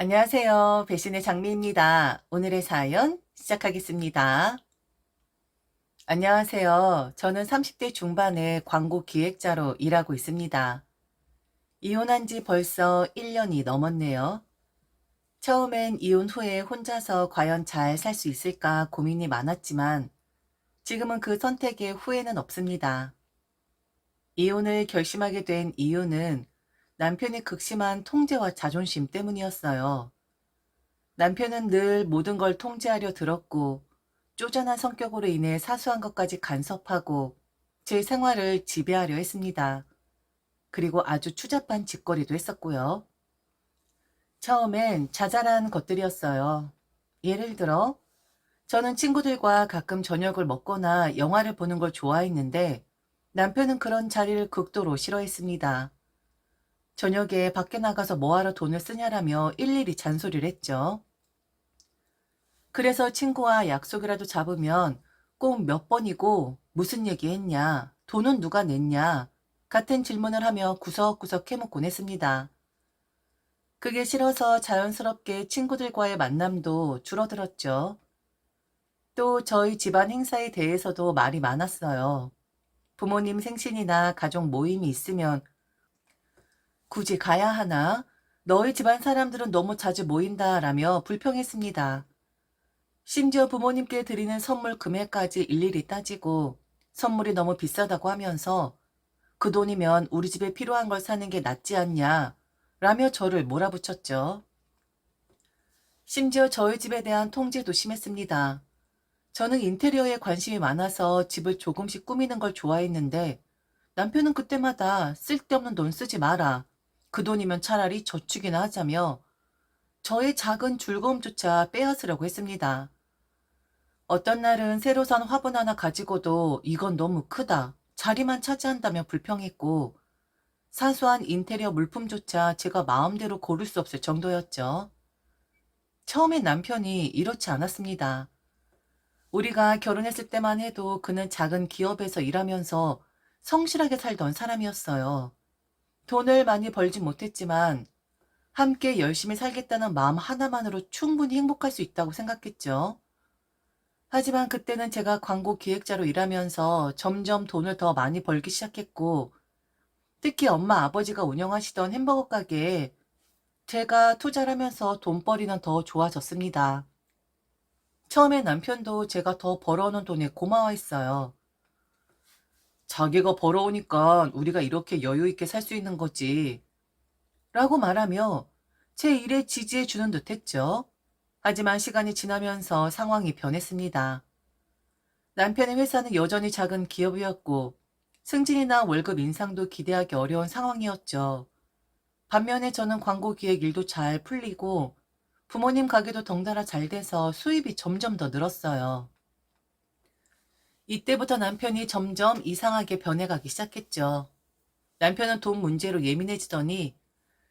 안녕하세요. 배신의 장미입니다. 오늘의 사연 시작하겠습니다. 안녕하세요. 저는 30대 중반의 광고 기획자로 일하고 있습니다. 이혼한 지 벌써 1년이 넘었네요. 처음엔 이혼 후에 혼자서 과연 잘 살 수 있을까 고민이 많았지만 지금은 그 선택에 후회는 없습니다. 이혼을 결심하게 된 이유는 남편의 극심한 통제와 자존심 때문이었어요. 남편은 늘 모든 걸 통제하려 들었고 쪼잔한 성격으로 인해 사소한 것까지 간섭하고 제 생활을 지배하려 했습니다. 그리고 아주 추잡한 짓거리도 했었고요. 처음엔 자잘한 것들이었어요. 예를 들어 저는 친구들과 가끔 저녁을 먹거나 영화를 보는 걸 좋아했는데 남편은 그런 자리를 극도로 싫어했습니다. 저녁에 밖에 나가서 뭐하러 돈을 쓰냐라며 일일이 잔소리를 했죠. 그래서 친구와 약속이라도 잡으면 꼭 몇 번이고 무슨 얘기했냐, 돈은 누가 냈냐 같은 질문을 하며 구석구석 해먹곤 했습니다. 그게 싫어서 자연스럽게 친구들과의 만남도 줄어들었죠. 또 저희 집안 행사에 대해서도 말이 많았어요. 부모님 생신이나 가족 모임이 있으면 굳이 가야 하나? 너희 집안 사람들은 너무 자주 모인다라며 불평했습니다. 심지어 부모님께 드리는 선물 금액까지 일일이 따지고 선물이 너무 비싸다고 하면서 그 돈이면 우리 집에 필요한 걸 사는 게 낫지 않냐 라며 저를 몰아붙였죠. 심지어 저희 집에 대한 통제도 심했습니다. 저는 인테리어에 관심이 많아서 집을 조금씩 꾸미는 걸 좋아했는데 남편은 그때마다 쓸데없는 돈 쓰지 마라. 그 돈이면 차라리 저축이나 하자며 저의 작은 즐거움조차 빼앗으려고 했습니다. 어떤 날은 새로 산 화분 하나 가지고도 이건 너무 크다. 자리만 차지한다며 불평했고 사소한 인테리어 물품조차 제가 마음대로 고를 수 없을 정도였죠. 처음엔 남편이 이렇지 않았습니다. 우리가 결혼했을 때만 해도 그는 작은 기업에서 일하면서 성실하게 살던 사람이었어요. 돈을 많이 벌진 못했지만 함께 열심히 살겠다는 마음 하나만으로 충분히 행복할 수 있다고 생각했죠. 하지만 그때는 제가 광고 기획자로 일하면서 점점 돈을 더 많이 벌기 시작했고, 특히 엄마 아버지가 운영하시던 햄버거 가게에 제가 투자를 하면서 돈벌이는 더 좋아졌습니다. 처음에 남편도 제가 더 벌어오는 돈에 고마워했어요. 자기가 벌어오니까 우리가 이렇게 여유 있게 살 수 있는 거지. 라고 말하며 제 일에 지지해 주는 듯 했죠. 하지만 시간이 지나면서 상황이 변했습니다. 남편의 회사는 여전히 작은 기업이었고 승진이나 월급 인상도 기대하기 어려운 상황이었죠. 반면에 저는 광고 기획 일도 잘 풀리고 부모님 가게도 덩달아 잘 돼서 수입이 점점 더 늘었어요. 이때부터 남편이 점점 이상하게 변해가기 시작했죠. 남편은 돈 문제로 예민해지더니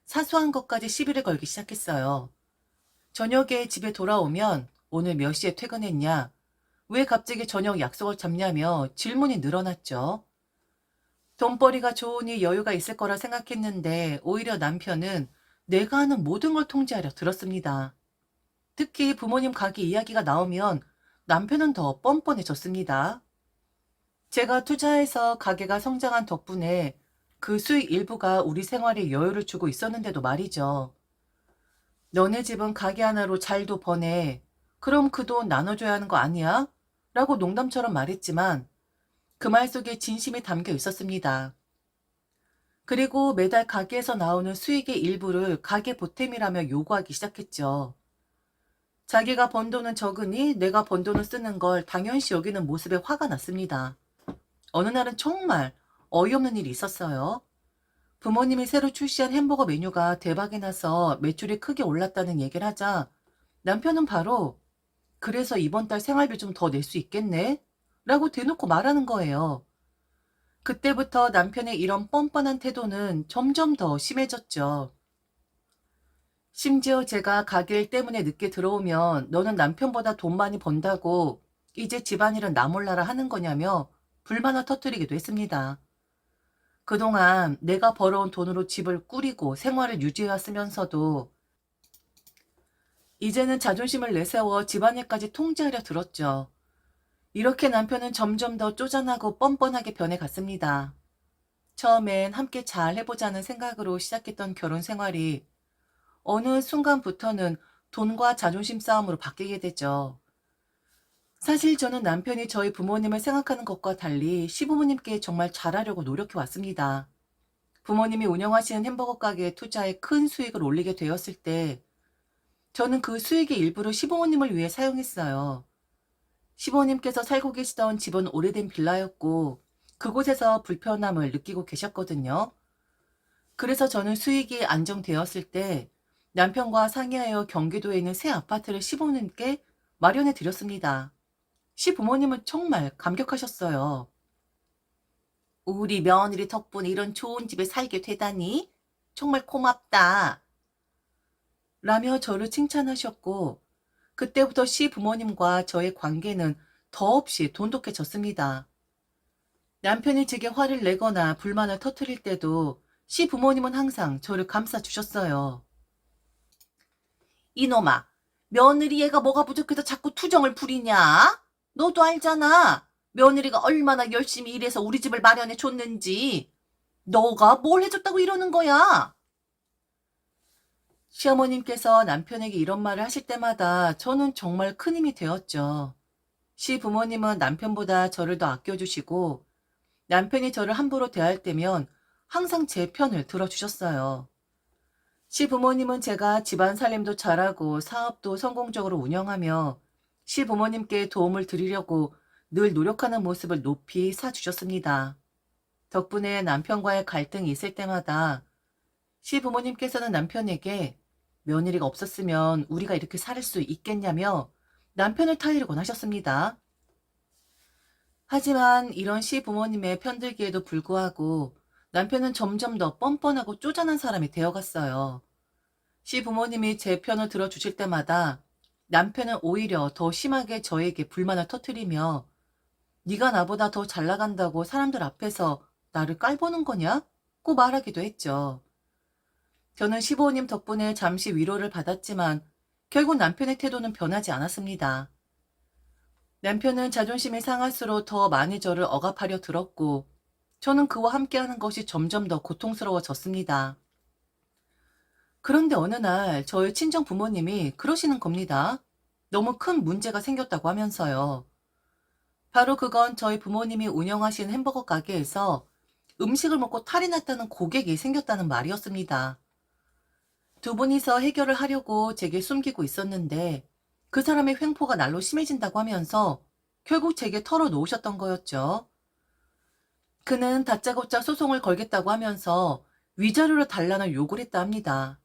사소한 것까지 시비를 걸기 시작했어요. 저녁에 집에 돌아오면 오늘 몇 시에 퇴근했냐? 왜 갑자기 저녁 약속을 잡냐며 질문이 늘어났죠. 돈벌이가 좋으니 여유가 있을 거라 생각했는데 오히려 남편은 내가 하는 모든 걸 통제하려 들었습니다. 특히 부모님 가게 이야기가 나오면 남편은 더 뻔뻔해졌습니다. 제가 투자해서 가게가 성장한 덕분에 그 수익 일부가 우리 생활에 여유를 주고 있었는데도 말이죠. 너네 집은 가게 하나로 잘도 버네. 그럼 그 돈 나눠줘야 하는 거 아니야? 라고 농담처럼 말했지만 그 말 속에 진심이 담겨 있었습니다. 그리고 매달 가게에서 나오는 수익의 일부를 가게 보탬이라며 요구하기 시작했죠. 자기가 번 돈은 적으니 내가 번 돈을 쓰는 걸 당연시 여기는 모습에 화가 났습니다. 어느 날은 정말 어이없는 일이 있었어요. 부모님이 새로 출시한 햄버거 메뉴가 대박이 나서 매출이 크게 올랐다는 얘기를 하자 남편은 바로 그래서 이번 달 생활비 좀 더 낼 수 있겠네? 라고 대놓고 말하는 거예요. 그때부터 남편의 이런 뻔뻔한 태도는 점점 더 심해졌죠. 심지어 제가 가게 일 때문에 늦게 들어오면 너는 남편보다 돈 많이 번다고 이제 집안일은 나 몰라라 하는 거냐며 불만을 터뜨리기도 했습니다. 그동안 내가 벌어온 돈으로 집을 꾸리고 생활을 유지해왔으면서도 이제는 자존심을 내세워 집안일까지 통제하려 들었죠. 이렇게 남편은 점점 더 쪼잔하고 뻔뻔하게 변해갔습니다. 처음엔 함께 잘 해보자는 생각으로 시작했던 결혼 생활이 어느 순간부터는 돈과 자존심 싸움으로 바뀌게 되죠. 사실 저는 남편이 저희 부모님을 생각하는 것과 달리 시부모님께 정말 잘하려고 노력해 왔습니다. 부모님이 운영하시는 햄버거 가게에 투자해 큰 수익을 올리게 되었을 때 저는 그 수익의 일부를 시부모님을 위해 사용했어요. 시부모님께서 살고 계시던 집은 오래된 빌라였고 그곳에서 불편함을 느끼고 계셨거든요. 그래서 저는 수익이 안정되었을 때 남편과 상의하여 경기도에 있는 새 아파트를 시부모님께 마련해 드렸습니다. 시부모님은 정말 감격하셨어요. 우리 며느리 덕분에 이런 좋은 집에 살게 되다니 정말 고맙다. 라며 저를 칭찬하셨고 그때부터 시부모님과 저의 관계는 더없이 돈독해졌습니다. 남편이 제게 화를 내거나 불만을 터뜨릴 때도 시부모님은 항상 저를 감싸주셨어요. 이놈아, 며느리 애가 뭐가 부족해서 자꾸 투정을 부리냐? 너도 알잖아. 며느리가 얼마나 열심히 일해서 우리 집을 마련해 줬는지. 너가 뭘 해줬다고 이러는 거야? 시어머님께서 남편에게 이런 말을 하실 때마다 저는 정말 큰 힘이 되었죠. 시부모님은 남편보다 저를 더 아껴주시고 남편이 저를 함부로 대할 때면 항상 제 편을 들어주셨어요. 시부모님은 제가 집안 살림도 잘하고 사업도 성공적으로 운영하며 시부모님께 도움을 드리려고 늘 노력하는 모습을 높이 사주셨습니다. 덕분에 남편과의 갈등이 있을 때마다 시부모님께서는 남편에게 며느리가 없었으면 우리가 이렇게 살 수 있겠냐며 남편을 타이르곤 하셨습니다. 하지만 이런 시부모님의 편들기에도 불구하고 남편은 점점 더 뻔뻔하고 쪼잔한 사람이 되어갔어요. 시부모님이 제 편을 들어주실 때마다 남편은 오히려 더 심하게 저에게 불만을 터뜨리며 네가 나보다 더 잘 나간다고 사람들 앞에서 나를 깔보는 거냐? 고 말하기도 했죠. 저는 시부모님 덕분에 잠시 위로를 받았지만 결국 남편의 태도는 변하지 않았습니다. 남편은 자존심이 상할수록 더 많이 저를 억압하려 들었고 저는 그와 함께하는 것이 점점 더 고통스러워졌습니다. 그런데 어느 날 저희 친정 부모님이 그러시는 겁니다. 너무 큰 문제가 생겼다고 하면서요. 바로 그건 저희 부모님이 운영하신 햄버거 가게에서 음식을 먹고 탈이 났다는 고객이 생겼다는 말이었습니다. 두 분이서 해결을 하려고 제게 숨기고 있었는데 그 사람의 횡포가 날로 심해진다고 하면서 결국 제게 털어놓으셨던 거였죠. 그는 다짜고짜 소송을 걸겠다고 하면서 위자료를 달라는 요구를 했다 합니다.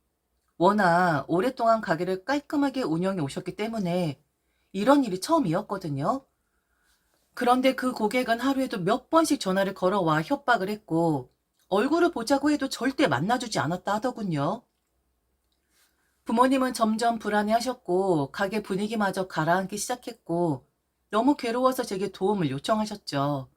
워낙 오랫동안 가게를 깔끔하게 운영해 오셨기 때문에 이런 일이 처음이었거든요. 그런데 그 고객은 하루에도 몇 번씩 전화를 걸어와 협박을 했고 얼굴을 보자고 해도 절대 만나주지 않았다 하더군요. 부모님은 점점 불안해하셨고 가게 분위기마저 가라앉기 시작했고 너무 괴로워서 제게 도움을 요청하셨죠.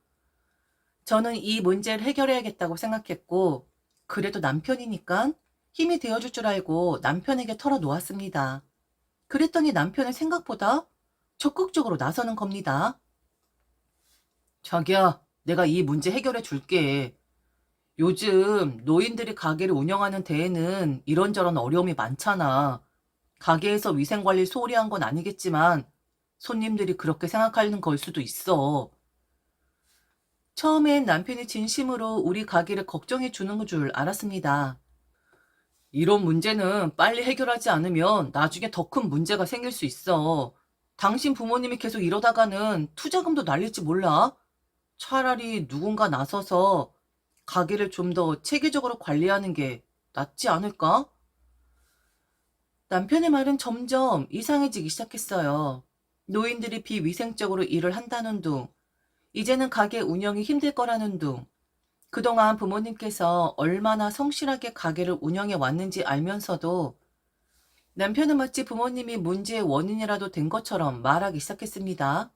저는 이 문제를 해결해야겠다고 생각했고 그래도 남편이니까 힘이 되어줄 줄 알고 남편에게 털어놓았습니다. 그랬더니 남편은 생각보다 적극적으로 나서는 겁니다. 자기야, 내가 이 문제 해결해 줄게. 요즘 노인들이 가게를 운영하는 데에는 이런저런 어려움이 많잖아. 가게에서 위생관리 소홀히 한 건 아니겠지만 손님들이 그렇게 생각하는 걸 수도 있어. 처음엔 남편이 진심으로 우리 가게를 걱정해 주는 줄 알았습니다. 이런 문제는 빨리 해결하지 않으면 나중에 더 큰 문제가 생길 수 있어. 당신 부모님이 계속 이러다가는 투자금도 날릴지 몰라. 차라리 누군가 나서서 가게를 좀 더 체계적으로 관리하는 게 낫지 않을까? 남편의 말은 점점 이상해지기 시작했어요. 노인들이 비위생적으로 일을 한다는 둥, 이제는 가게 운영이 힘들 거라는 둥, 그동안 부모님께서 얼마나 성실하게 가게를 운영해 왔는지 알면서도 남편은 마치 부모님이 문제의 원인이라도 된 것처럼 말하기 시작했습니다.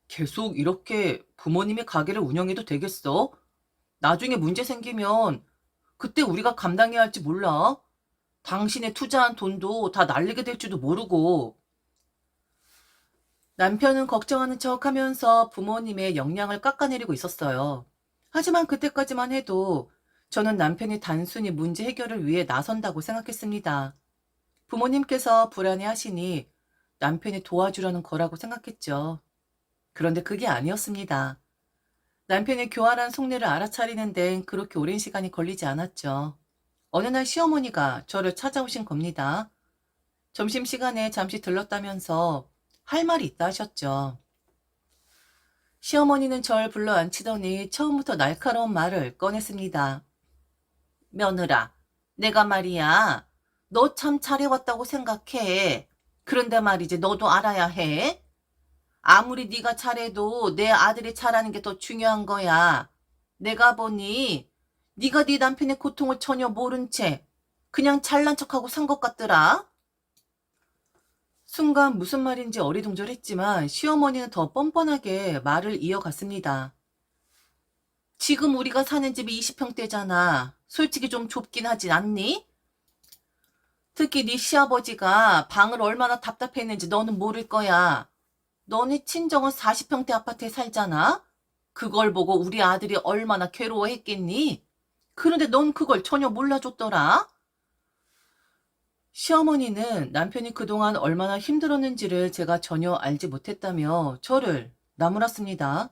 계속 이렇게 부모님이 가게를 운영해도 되겠어? 나중에 문제 생기면 그때 우리가 감당해야 할지 몰라. 당신의 투자한 돈도 다 날리게 될지도 모르고. 남편은 걱정하는 척 하면서 부모님의 역량을 깎아내리고 있었어요. 하지만 그때까지만 해도 저는 남편이 단순히 문제 해결을 위해 나선다고 생각했습니다. 부모님께서 불안해하시니 남편이 도와주려는 거라고 생각했죠. 그런데 그게 아니었습니다. 남편의 교활한 속내를 알아차리는 데는 그렇게 오랜 시간이 걸리지 않았죠. 어느 날 시어머니가 저를 찾아오신 겁니다. 점심시간에 잠시 들렀다면서 할 말이 있다 하셨죠. 시어머니는 절 불러 앉히더니 처음부터 날카로운 말을 꺼냈습니다. 며느라, 내가 말이야, 너 참 잘해왔다고 생각해. 그런데 말이지, 너도 알아야 해. 아무리 네가 잘해도 내 아들이 잘하는 게 더 중요한 거야. 내가 보니 네가 네 남편의 고통을 전혀 모른 채 그냥 잘난 척하고 산 것 같더라. 순간 무슨 말인지 어리둥절했지만 시어머니는 더 뻔뻔하게 말을 이어갔습니다. 지금 우리가 사는 집이 20평대잖아. 솔직히 좀 좁긴 하진 않니? 특히 네 시아버지가 방을 얼마나 답답했는지 너는 모를 거야. 너네 친정은 40평대 아파트에 살잖아? 그걸 보고 우리 아들이 얼마나 괴로워했겠니? 그런데 넌 그걸 전혀 몰라줬더라? 시어머니는 남편이 그동안 얼마나 힘들었는지를 제가 전혀 알지 못했다며 저를 나무랐습니다.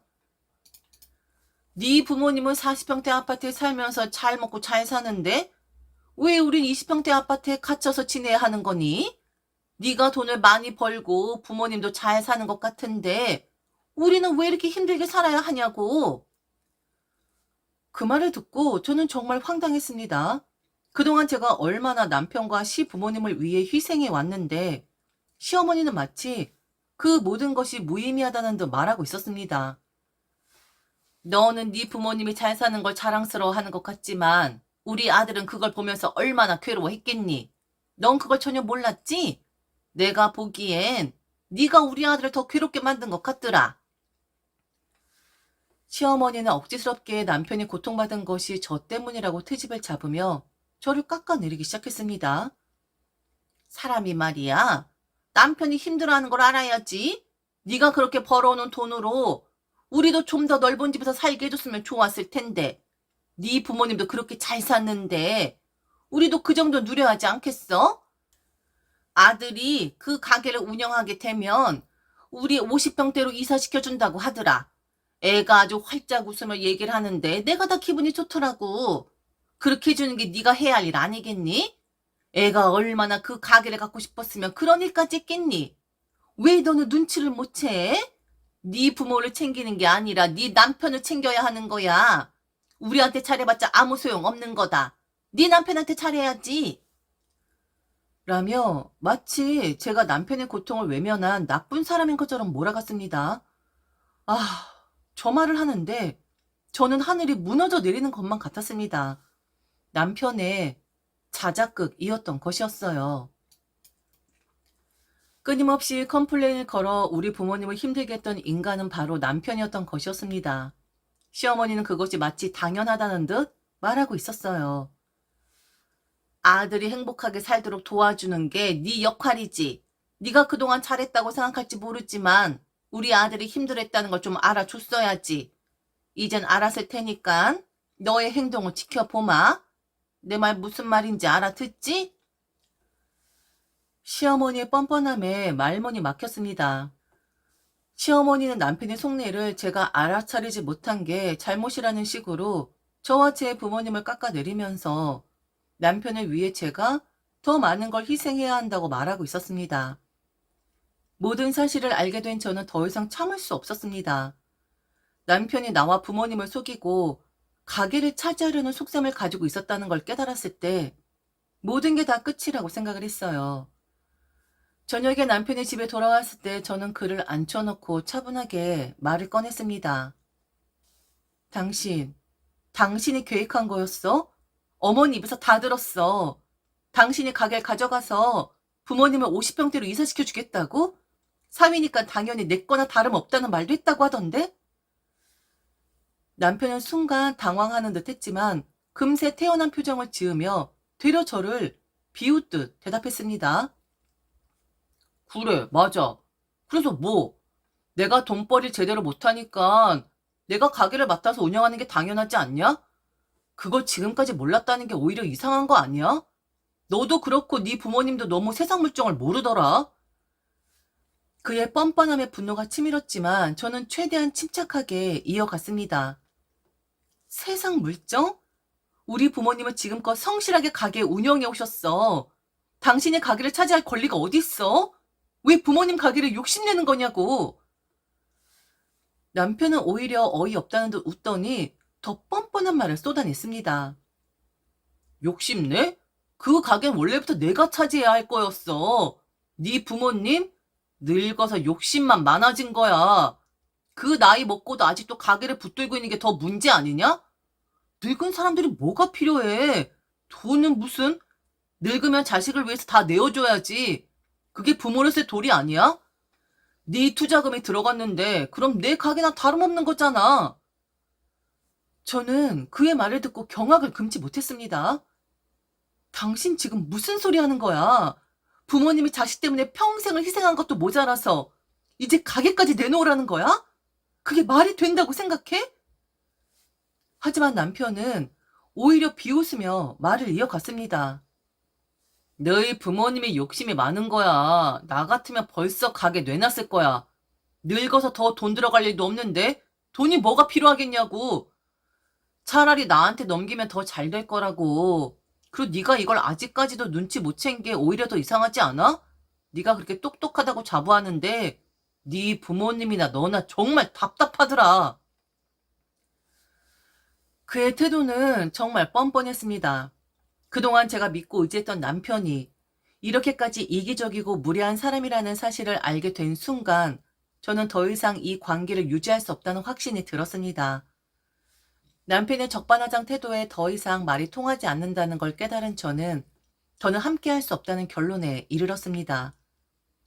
네 부모님은 40평대 아파트에 살면서 잘 먹고 잘 사는데 왜 우린 20평대 아파트에 갇혀서 지내야 하는 거니? 네가 돈을 많이 벌고 부모님도 잘 사는 것 같은데 우리는 왜 이렇게 힘들게 살아야 하냐고. 그 말을 듣고 저는 정말 황당했습니다. 그동안 제가 얼마나 남편과 시부모님을 위해 희생해 왔는데 시어머니는 마치 그 모든 것이 무의미하다는 듯 말하고 있었습니다. 너는 네 부모님이 잘 사는 걸 자랑스러워하는 것 같지만 우리 아들은 그걸 보면서 얼마나 괴로워했겠니? 넌 그걸 전혀 몰랐지? 내가 보기엔 네가 우리 아들을 더 괴롭게 만든 것 같더라. 시어머니는 억지스럽게 남편이 고통받은 것이 저 때문이라고 트집을 잡으며 저를 깎아내리기 시작했습니다. 사람이 말이야. 남편이 힘들어하는 걸 알아야지. 네가 그렇게 벌어오는 돈으로 우리도 좀 더 넓은 집에서 살게 해줬으면 좋았을 텐데. 네 부모님도 그렇게 잘 샀는데 우리도 그 정도 누려하지 않겠어? 아들이 그 가게를 운영하게 되면 우리 50평대로 이사시켜준다고 하더라. 애가 아주 활짝 웃으며 얘기를 하는데 내가 다 기분이 좋더라고. 그렇게 해주는 게 네가 해야 할 일 아니겠니? 애가 얼마나 그 가게를 갖고 싶었으면 그런 일까지 했겠니? 왜 너는 눈치를 못 채? 네 부모를 챙기는 게 아니라 네 남편을 챙겨야 하는 거야. 우리한테 잘해봤자 아무 소용 없는 거다. 네 남편한테 잘해야지. 라며 마치 제가 남편의 고통을 외면한 나쁜 사람인 것처럼 몰아갔습니다. 아, 저 말을 하는데 저는 하늘이 무너져 내리는 것만 같았습니다. 남편의 자작극이었던 것이었어요. 끊임없이 컴플레인을 걸어 우리 부모님을 힘들게 했던 인간은 바로 남편이었던 것이었습니다. 시어머니는 그것이 마치 당연하다는 듯 말하고 있었어요. 아들이 행복하게 살도록 도와주는 게 네 역할이지. 네가 그동안 잘했다고 생각할지 모르지만 우리 아들이 힘들었다는 걸 좀 알아줬어야지. 이젠 알았을 테니까 너의 행동을 지켜보마. 내 말 무슨 말인지 알아듣지? 시어머니의 뻔뻔함에 말문이 막혔습니다. 시어머니는 남편의 속내를 제가 알아차리지 못한 게 잘못이라는 식으로 저와 제 부모님을 깎아내리면서 남편을 위해 제가 더 많은 걸 희생해야 한다고 말하고 있었습니다. 모든 사실을 알게 된 저는 더 이상 참을 수 없었습니다. 남편이 나와 부모님을 속이고 가게를 차지하려는 속셈을 가지고 있었다는 걸 깨달았을 때 모든 게 다 끝이라고 생각을 했어요. 저녁에 남편이 집에 돌아왔을 때 저는 그를 앉혀놓고 차분하게 말을 꺼냈습니다. 당신이 계획한 거였어? 어머니 입에서 다 들었어. 당신이 가게를 가져가서 부모님을 50평대로 이사시켜 주겠다고? 사위니까 당연히 내 거나 다름없다는 말도 했다고 하던데? 남편은 순간 당황하는 듯 했지만 금세 태연한 표정을 지으며 되려 저를 비웃듯 대답했습니다. 그래, 맞아. 그래서 뭐? 내가 돈벌이를 제대로 못하니까 내가 가게를 맡아서 운영하는 게 당연하지 않냐? 그걸 지금까지 몰랐다는 게 오히려 이상한 거 아니야? 너도 그렇고 네 부모님도 너무 세상 물정을 모르더라. 그의 뻔뻔함에 분노가 치밀었지만 저는 최대한 침착하게 이어갔습니다. 세상 물정? 우리 부모님은 지금껏 성실하게 가게 운영해 오셨어. 당신의 가게를 차지할 권리가 어딨어? 왜 부모님 가게를 욕심내는 거냐고. 남편은 오히려 어이없다는 듯 웃더니 더 뻔뻔한 말을 쏟아냈습니다. 욕심내? 그 가게는 원래부터 내가 차지해야 할 거였어. 네 부모님? 늙어서 욕심만 많아진 거야. 그 나이 먹고도 아직도 가게를 붙들고 있는 게 더 문제 아니냐? 늙은 사람들이 뭐가 필요해? 돈은 무슨? 늙으면 자식을 위해서 다 내어줘야지. 그게 부모로서의 도리 아니야? 네 투자금이 들어갔는데 그럼 내 가게나 다름없는 거잖아. 저는 그의 말을 듣고 경악을 금치 못했습니다. 당신 지금 무슨 소리 하는 거야? 부모님이 자식 때문에 평생을 희생한 것도 모자라서 이제 가게까지 내놓으라는 거야? 그게 말이 된다고 생각해? 하지만 남편은 오히려 비웃으며 말을 이어갔습니다. 너희 부모님이 욕심이 많은 거야. 나 같으면 벌써 가게 내놨을 거야. 늙어서 더 돈 들어갈 일도 없는데 돈이 뭐가 필요하겠냐고. 차라리 나한테 넘기면 더 잘 될 거라고. 그리고 네가 이걸 아직까지도 눈치 못 챈 게 오히려 더 이상하지 않아? 네가 그렇게 똑똑하다고 자부하는데 네 부모님이나 너나 정말 답답하더라. 그의 태도는 정말 뻔뻔했습니다. 그동안 제가 믿고 의지했던 남편이 이렇게까지 이기적이고 무례한 사람이라는 사실을 알게 된 순간 저는 더 이상 이 관계를 유지할 수 없다는 확신이 들었습니다. 남편의 적반하장 태도에 더 이상 말이 통하지 않는다는 걸 깨달은 저는 더는 함께할 수 없다는 결론에 이르렀습니다.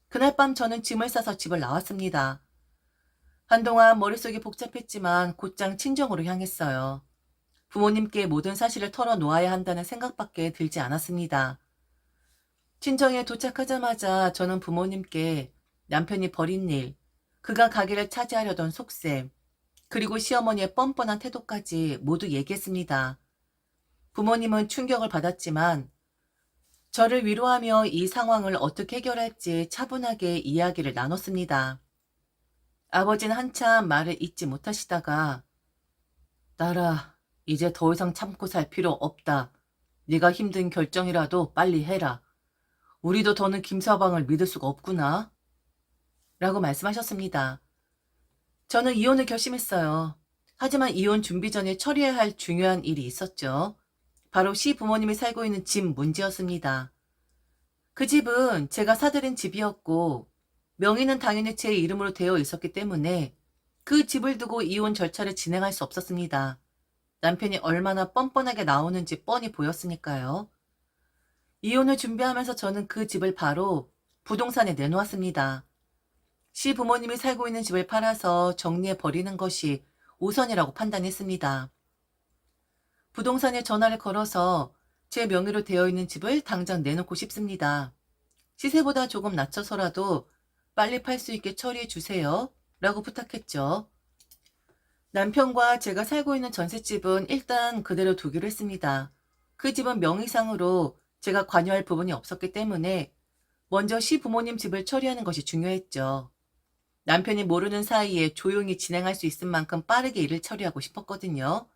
그날 밤 저는 짐을 싸서 집을 나왔습니다. 한동안 머릿속이 복잡했지만 곧장 친정으로 향했어요. 부모님께 모든 사실을 털어놓아야 한다는 생각밖에 들지 않았습니다. 친정에 도착하자마자 저는 부모님께 남편이 벌인 일, 그가 가게를 차지하려던 속셈, 그리고 시어머니의 뻔뻔한 태도까지 모두 얘기했습니다. 부모님은 충격을 받았지만 저를 위로하며 이 상황을 어떻게 해결할지 차분하게 이야기를 나눴습니다. 아버지는 한참 말을 잇지 못하시다가 딸아, 이제 더 이상 참고 살 필요 없다. 네가 힘든 결정이라도 빨리 해라. 우리도 더는 김서방을 믿을 수가 없구나. 라고 말씀하셨습니다. 저는 이혼을 결심했어요. 하지만 이혼 준비 전에 처리해야 할 중요한 일이 있었죠. 바로 시부모님이 살고 있는 집 문제였습니다. 그 집은 제가 사들인 집이었고 명의는 당연히 제 이름으로 되어 있었기 때문에 그 집을 두고 이혼 절차를 진행할 수 없었습니다. 남편이 얼마나 뻔뻔하게 나오는지 뻔히 보였으니까요. 이혼을 준비하면서 저는 그 집을 바로 부동산에 내놓았습니다. 시부모님이 살고 있는 집을 팔아서 정리해 버리는 것이 우선이라고 판단했습니다. 부동산에 전화를 걸어서 제 명의로 되어 있는 집을 당장 내놓고 싶습니다. 시세보다 조금 낮춰서라도 빨리 팔 수 있게 처리해 주세요. 라고 부탁했죠. 남편과 제가 살고 있는 전셋집은 일단 그대로 두기로 했습니다. 그 집은 명의상으로 제가 관여할 부분이 없었기 때문에 먼저 시부모님 집을 처리하는 것이 중요했죠. 남편이 모르는 사이에 조용히 진행할 수 있을 만큼 빠르게 일을 처리하고 싶었거든요.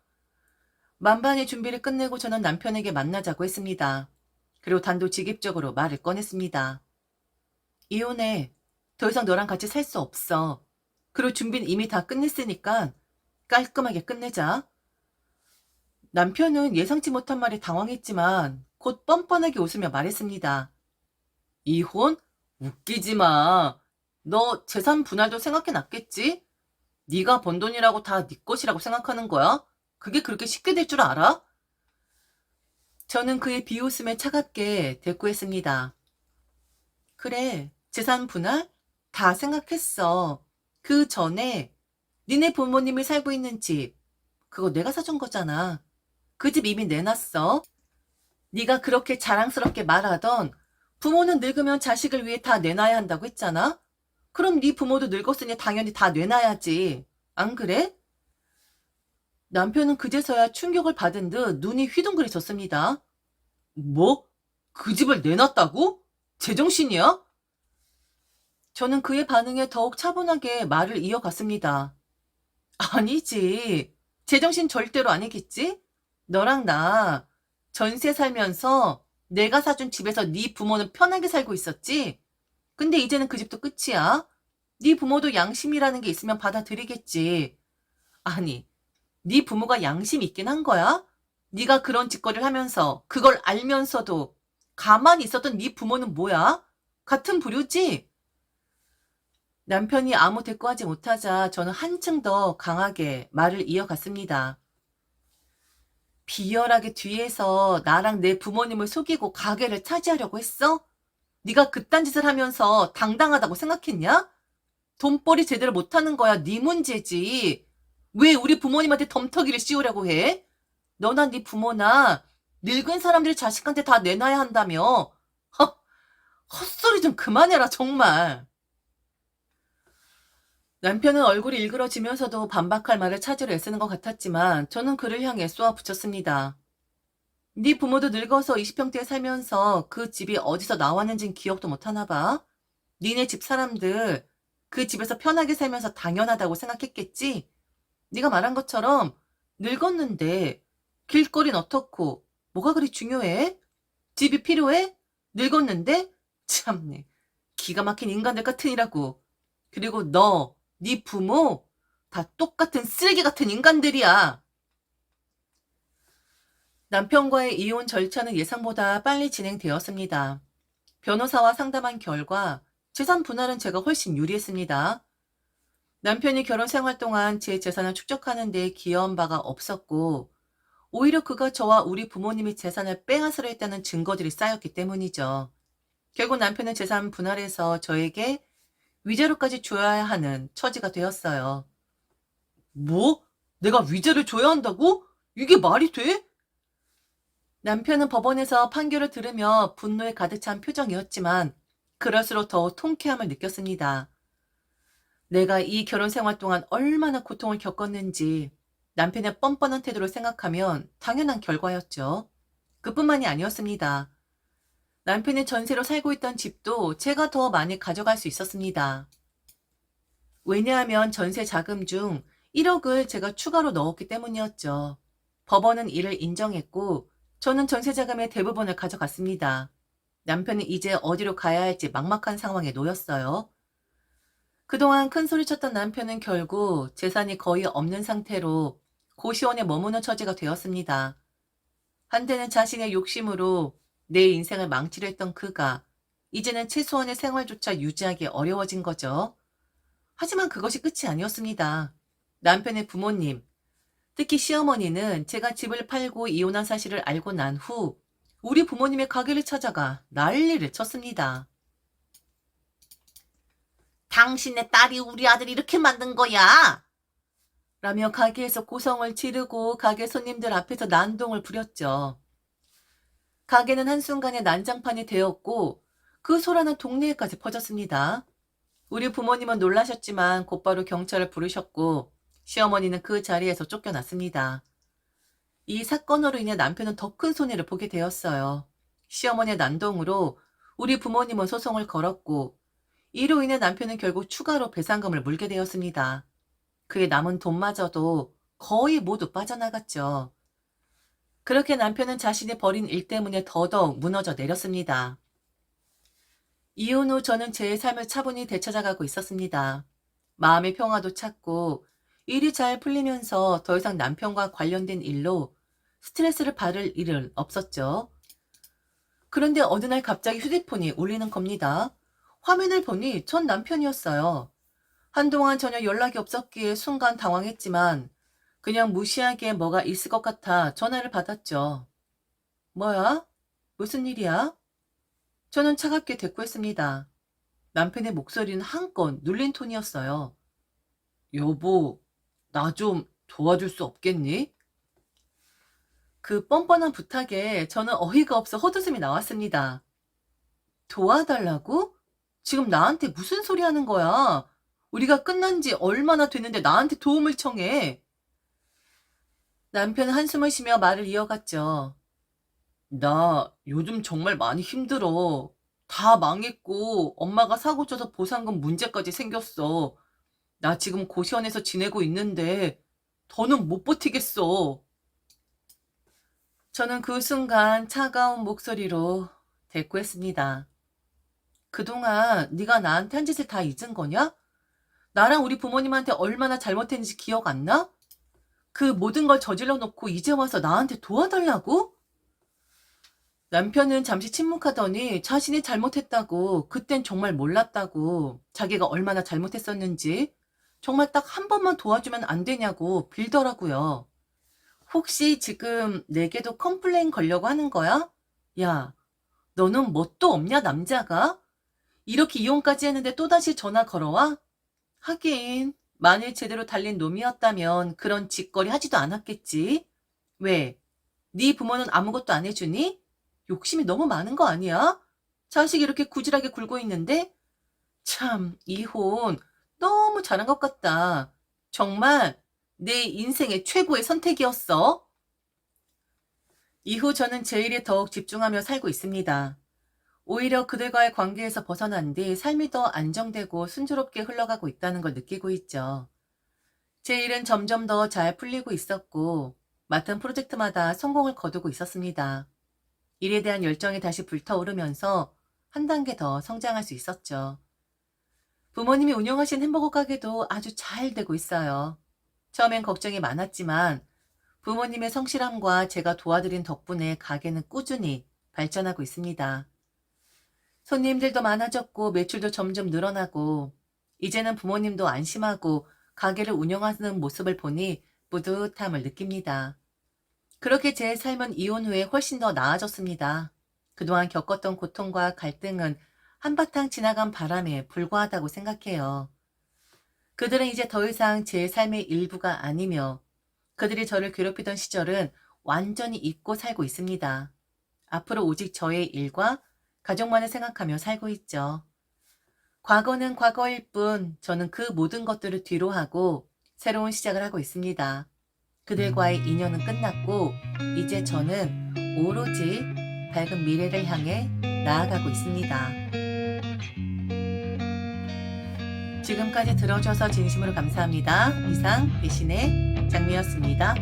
만반의 준비를 끝내고 저는 남편에게 만나자고 했습니다. 그리고 단도직입적으로 말을 꺼냈습니다. 이혼해. 더 이상 너랑 같이 살 수 없어. 그리고 준비는 이미 다 끝냈으니까 깔끔하게 끝내자. 남편은 예상치 못한 말에 당황했지만 곧 뻔뻔하게 웃으며 말했습니다. 이혼? 웃기지 마. 너 재산 분할도 생각해 놨겠지? 네가 번 돈이라고 다 네 것이라고 생각하는 거야? 그게 그렇게 쉽게 될 줄 알아? 저는 그의 비웃음에 차갑게 대꾸했습니다. 그래, 재산 분할? 다 생각했어. 그 전에 니네 부모님이 살고 있는 집, 그거 내가 사준 거잖아. 그 집 이미 내놨어. 네가 그렇게 자랑스럽게 말하던 부모는 늙으면 자식을 위해 다 내놔야 한다고 했잖아? 그럼 네 부모도 늙었으니 당연히 다 내놔야지. 안 그래? 남편은 그제서야 충격을 받은 듯 눈이 휘둥그레졌습니다. 뭐? 그 집을 내놨다고? 제정신이야? 저는 그의 반응에 더욱 차분하게 말을 이어갔습니다. 아니지. 제정신 절대로 아니겠지? 너랑 나 전세 살면서 내가 사준 집에서 네 부모는 편하게 살고 있었지? 근데 이제는 그 집도 끝이야. 네 부모도 양심이라는 게 있으면 받아들이겠지. 아니, 네 부모가 양심 있긴 한 거야? 네가 그런 짓거리를 하면서 그걸 알면서도 가만히 있었던 네 부모는 뭐야? 같은 부류지? 남편이 아무 대꾸하지 못하자 저는 한층 더 강하게 말을 이어갔습니다. 비열하게 뒤에서 나랑 내 부모님을 속이고 가게를 차지하려고 했어? 네가 그딴 짓을 하면서 당당하다고 생각했냐? 돈벌이 제대로 못하는 거야 네 문제지. 왜 우리 부모님한테 덤터기를 씌우려고 해? 너나 네 부모나 늙은 사람들이 자식한테 다 내놔야 한다며. 헛소리 좀 그만해라 정말. 남편은 얼굴이 일그러지면서도 반박할 말을 찾으려 애쓰는 것 같았지만 저는 그를 향해 쏘아 붙였습니다. 네 부모도 늙어서 20평대에 살면서 그 집이 어디서 나왔는진 기억도 못하나 봐. 니네 집 사람들 그 집에서 편하게 살면서 당연하다고 생각했겠지? 네가 말한 것처럼 늙었는데 길거리는 어떻고 뭐가 그리 중요해? 집이 필요해? 늙었는데? 참네. 기가 막힌 인간들 같으니라고. 그리고 너, 네 부모 다 똑같은 쓰레기 같은 인간들이야. 남편과의 이혼 절차는 예상보다 빨리 진행되었습니다. 변호사와 상담한 결과 재산 분할은 제가 훨씬 유리했습니다. 남편이 결혼 생활 동안 제 재산을 축적하는 데 기여한 바가 없었고 오히려 그가 저와 우리 부모님의 재산을 빼앗으려 했다는 증거들이 쌓였기 때문이죠. 결국 남편은 재산 분할해서 저에게 위자료까지 줘야 하는 처지가 되었어요. 뭐? 내가 위자료 줘야 한다고? 이게 말이 돼? 남편은 법원에서 판결을 들으며 분노에 가득 찬 표정이었지만 그럴수록 더 통쾌함을 느꼈습니다. 내가 이 결혼 생활 동안 얼마나 고통을 겪었는지 남편의 뻔뻔한 태도를 생각하면 당연한 결과였죠. 그뿐만이 아니었습니다. 남편이 전세로 살고 있던 집도 제가 더 많이 가져갈 수 있었습니다. 왜냐하면 전세 자금 중 1억을 제가 추가로 넣었기 때문이었죠. 법원은 이를 인정했고 저는 전세 자금의 대부분을 가져갔습니다. 남편은 이제 어디로 가야 할지 막막한 상황에 놓였어요. 그동안 큰 소리쳤던 남편은 결국 재산이 거의 없는 상태로 고시원에 머무는 처지가 되었습니다. 한때는 자신의 욕심으로 내 인생을 망치려 했던 그가 이제는 최소한의 생활조차 유지하기 어려워진 거죠. 하지만 그것이 끝이 아니었습니다. 남편의 부모님, 특히 시어머니는 제가 집을 팔고 이혼한 사실을 알고 난 후 우리 부모님의 가게를 찾아가 난리를 쳤습니다. 당신의 딸이 우리 아들 이렇게 만든 거야! 라며 가게에서 고성을 지르고 가게 손님들 앞에서 난동을 부렸죠. 가게는 한순간에 난장판이 되었고 그 소란은 동네에까지 퍼졌습니다. 우리 부모님은 놀라셨지만 곧바로 경찰을 부르셨고 시어머니는 그 자리에서 쫓겨났습니다. 이 사건으로 인해 남편은 더 큰 손해를 보게 되었어요. 시어머니의 난동으로 우리 부모님은 소송을 걸었고 이로 인해 남편은 결국 추가로 배상금을 물게 되었습니다. 그의 남은 돈마저도 거의 모두 빠져나갔죠. 그렇게 남편은 자신이 벌인 일 때문에 더더욱 무너져 내렸습니다. 이혼 후 저는 제 삶을 차분히 되찾아가고 있었습니다. 마음의 평화도 찾고 일이 잘 풀리면서 더 이상 남편과 관련된 일로 스트레스를 받을 일은 없었죠. 그런데 어느 날 갑자기 휴대폰이 울리는 겁니다. 화면을 보니 전 남편이었어요. 한동안 전혀 연락이 없었기에 순간 당황했지만 그냥 무시하기에 뭐가 있을 것 같아 전화를 받았죠. 뭐야? 무슨 일이야? 저는 차갑게 대꾸했습니다. 남편의 목소리는 한껏 눌린 톤이었어요. 여보, 나 좀 도와줄 수 없겠니? 그 뻔뻔한 부탁에 저는 어이가 없어 헛웃음이 나왔습니다. 도와달라고? 지금 나한테 무슨 소리 하는 거야? 우리가 끝난 지 얼마나 됐는데 나한테 도움을 청해. 남편은 한숨을 쉬며 말을 이어갔죠. 나 요즘 정말 많이 힘들어. 다 망했고 엄마가 사고 쳐서 보상금 문제까지 생겼어. 나 지금 고시원에서 지내고 있는데 더는 못 버티겠어. 저는 그 순간 차가운 목소리로 대꾸했습니다. 그동안 네가 나한테 한 짓을 다 잊은 거냐? 나랑 우리 부모님한테 얼마나 잘못했는지 기억 안 나? 그 모든 걸 저질러 놓고 이제 와서 나한테 도와달라고? 남편은 잠시 침묵하더니 자신이 잘못했다고, 그땐 정말 몰랐다고, 자기가 얼마나 잘못했었는지 정말 딱 한 번만 도와주면 안 되냐고 빌더라고요. 혹시 지금 내게도 컴플레인 걸려고 하는 거야? 야, 너는 뭣도 없냐, 남자가? 이렇게 이혼까지 했는데 또다시 전화 걸어와? 하긴 만일 제대로 달린 놈이었다면 그런 짓거리 하지도 않았겠지. 왜? 네 부모는 아무것도 안 해주니? 욕심이 너무 많은 거 아니야? 자식이 이렇게 구질하게 굴고 있는데? 참, 이혼 너무 잘한 것 같다. 정말 내 인생의 최고의 선택이었어. 이후 저는 제 일에 더욱 집중하며 살고 있습니다. 오히려 그들과의 관계에서 벗어난 뒤 삶이 더 안정되고 순조롭게 흘러가고 있다는 걸 느끼고 있죠. 제 일은 점점 더 잘 풀리고 있었고, 맡은 프로젝트마다 성공을 거두고 있었습니다. 일에 대한 열정이 다시 불타오르면서 한 단계 더 성장할 수 있었죠. 부모님이 운영하신 햄버거 가게도 아주 잘 되고 있어요. 처음엔 걱정이 많았지만 부모님의 성실함과 제가 도와드린 덕분에 가게는 꾸준히 발전하고 있습니다. 손님들도 많아졌고 매출도 점점 늘어나고 이제는 부모님도 안심하고 가게를 운영하는 모습을 보니 뿌듯함을 느낍니다. 그렇게 제 삶은 이혼 후에 훨씬 더 나아졌습니다. 그동안 겪었던 고통과 갈등은 한바탕 지나간 바람에 불과하다고 생각해요. 그들은 이제 더 이상 제 삶의 일부가 아니며 그들이 저를 괴롭히던 시절은 완전히 잊고 살고 있습니다. 앞으로 오직 저의 일과 가족만을 생각하며 살고 있죠. 과거는 과거일 뿐 저는 그 모든 것들을 뒤로하고 새로운 시작을 하고 있습니다. 그들과의 인연은 끝났고 이제 저는 오로지 밝은 미래를 향해 나아가고 있습니다. 지금까지 들어줘서 진심으로 감사합니다. 이상 배신의 장미였습니다.